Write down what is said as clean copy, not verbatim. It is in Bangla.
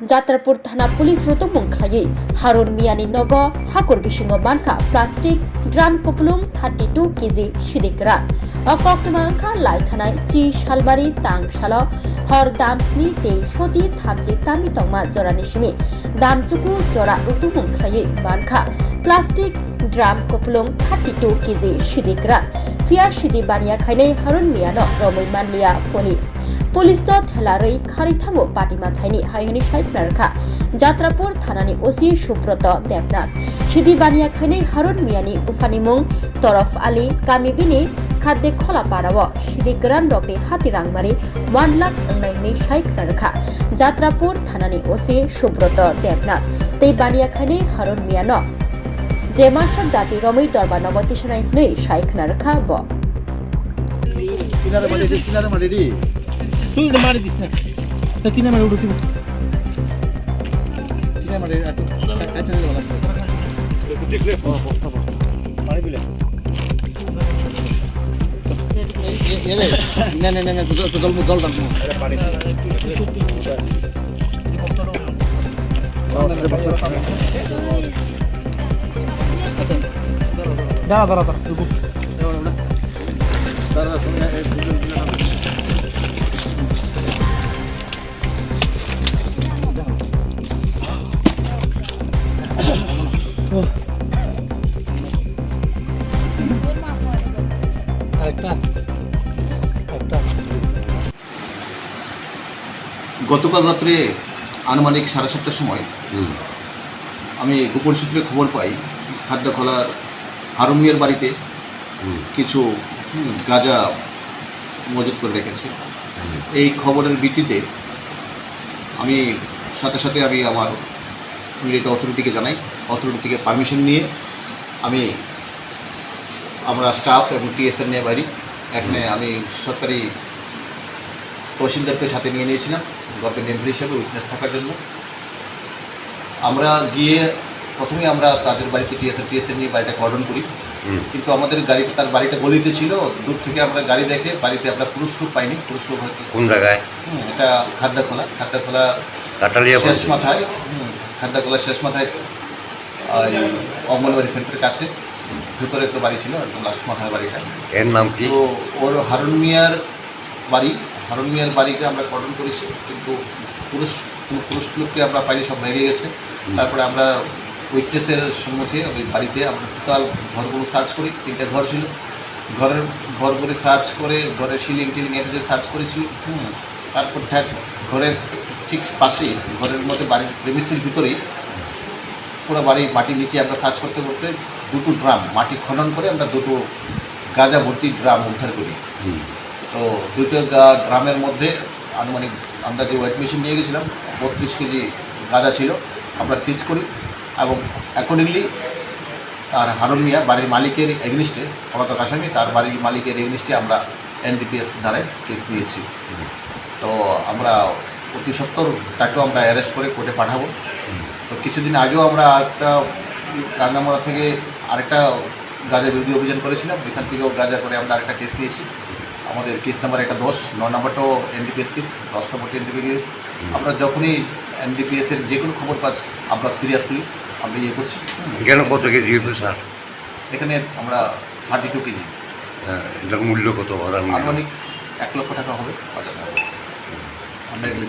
जात्रापुर थाना पुलिस रोतुमुं खायै हारुन मियानि नग हाकुर बिसिङाव मानखा प्लास्टिक ड्राम कपलुं 32 केजि सिदिग्रा अकक्तमा अंखा लायथानाय चि सालबारि तां साल हर दामस्नि ते सति थामजि तामि तंमा जरानि सिमि दामचुकु जरा रोतुमुं खायै मानखा प्लास्टिक ड्राम कपलुं 32 केजि सिदिग्रा फिया सिदि बानिया खायनै हारुन मियानो रमै मानलिया पुलिस तो थेलारै खारै थांगो पाटिमा थाइनि हायनि साइकना रखा जात्रापुर थानानि ओसि सुब्रत देबनाथ सिदि बानिया खायनै हारुन मियानि उफानि मुं तरफ आली कामिबिनि खाद्य खोला पाराव सिदि ग्रान रकनि हाति रांमारि 1 लाख अंनायनि साइकना रखा जात्रापुर थानानि ओसि सुब्रत देबनाथ तै बानिया खायनै हारुन मियानो जेमाशक दाति रमै दरबा नगति सनाय नै साइकना रखा ब তুই মারি দিস না তা কিনা মারি উঠে দিব কিনা মারি আটো কাটা নিয়ে বলা দেখলে পানি বিলে না না না না জল দাও পানি দাঁড়া দাঁড়া দাঁড়া গতকাল রাত্রে আনুমানিক 7:30টার সময় আমি গোপন সূত্রে খবর পাই খাদ্যখোলার হারুন মিয়ার বাড়িতে কিছু গাঁজা মজুত করে রেখেছে। এই খবরের ভিত্তিতে আমি সাথে সাথে আমি আমার ইমিডিয়েট অথরিটিকে জানাই। অথরিটি থেকে পারমিশন নিয়ে আমরা স্টাফ এবং টিএসএর নিয়ে বাইরে এখানে আমি সরকারি তহসিলদারকে সাথে নিয়ে নিয়েছিলাম গভর্নমেন্ট এমপ্লয়ি হিসেবে উইটনেস থাকার জন্য। আমরা গিয়ে প্রথমে আমরা তাদের বাড়িতে টিএসএর নিয়ে বাড়িটা কর্ডন করি, কিন্তু আমাদের গাড়িটা তার বাড়িটা গলিতে ছিল। দূর থেকে আমরা গাড়ি দেখে বাড়িতে আমরা পুরুষ লোক পাইনি। পুরুষ লোক হয়তো কোন জায়গায়? এটা খাদ্যখোলা শেষ মাথায়, খাদ্যখোলা শেষ মাথায় অঙ্গনবাড়ি সেন্টারের কাছে ভিতরে একটা বাড়ি ছিল, একদম লাস্ট মাথায় বাড়িটা। এর নাম কি? তো ওর হারুন মিয়ার বাড়িকে আমরা কর্ডন করেছি, কিন্তু পুরুষ লোককে আমরা পাইনি, সব ভেঙে গেছে। তারপরে আমরা উইটনেসের সম্মুখে ওই বাড়িতে আমরা টোটাল ঘরগুলো সার্চ করি। 3টে ঘর ছিল, ঘরগুলো সার্চ করে ঘরের সিলিং টিলিং এটাতে সার্চ করেছি। তারপর ঘরের ঠিক পাশেই ঘরের মধ্যে বাড়ির প্রেমিসের ভিতরেই পুরো বাড়ি মাটির নিচে আমরা সার্চ করতে করতে 2টো ড্রাম মাটি খনন করে আমরা 2টো গাঁজা ভর্তি ড্রাম উদ্ধার করি। তো 2টো ড্রামের মধ্যে আনুমানিক আমরা যে ওয়েট মেশিন নিয়ে গেছিলাম 32 কেজি গাঁজা ছিল। আমরা সিজ করি এবং অ্যাকর্ডিংলি তার হারুন মিয়া বাড়ির মালিকের এগেনিস্টে, পলাতক আসামি তার বাড়ির মালিকের এগেনিস্টে আমরা এনডিপিএস ধারায় কেস দিয়েছি। তো আমরা অতি সত্বর তাকেও আমরা অ্যারেস্ট করে কোর্টে পাঠাবো। তো কিছুদিন আগেও আমরা একটা রাঙ্গামারা থেকে আরেকটা গাঁজা বিরোধী অভিযান করেছিলাম, এখান থেকেও গাঁজা করে আমরা আরেকটা কেস দিয়েছি। আমাদের কেস নাম্বার একটা 10, 9 নম্বরটাও এনডিপিএস কেস, 10 নম্বরটা এনডিপিএস কেস। আমরা যখনই এনডিপিএসের যে কোনো খবর পাচ্ছি আমরা সিরিয়াসলি আমরা করছি। এখানে কত কেজি স্যার? এখানে আমরা 32 কেজি। এটার মূল্য কত? আনুমানিক 1 লক্ষ টাকা হবে বাজার। আমরা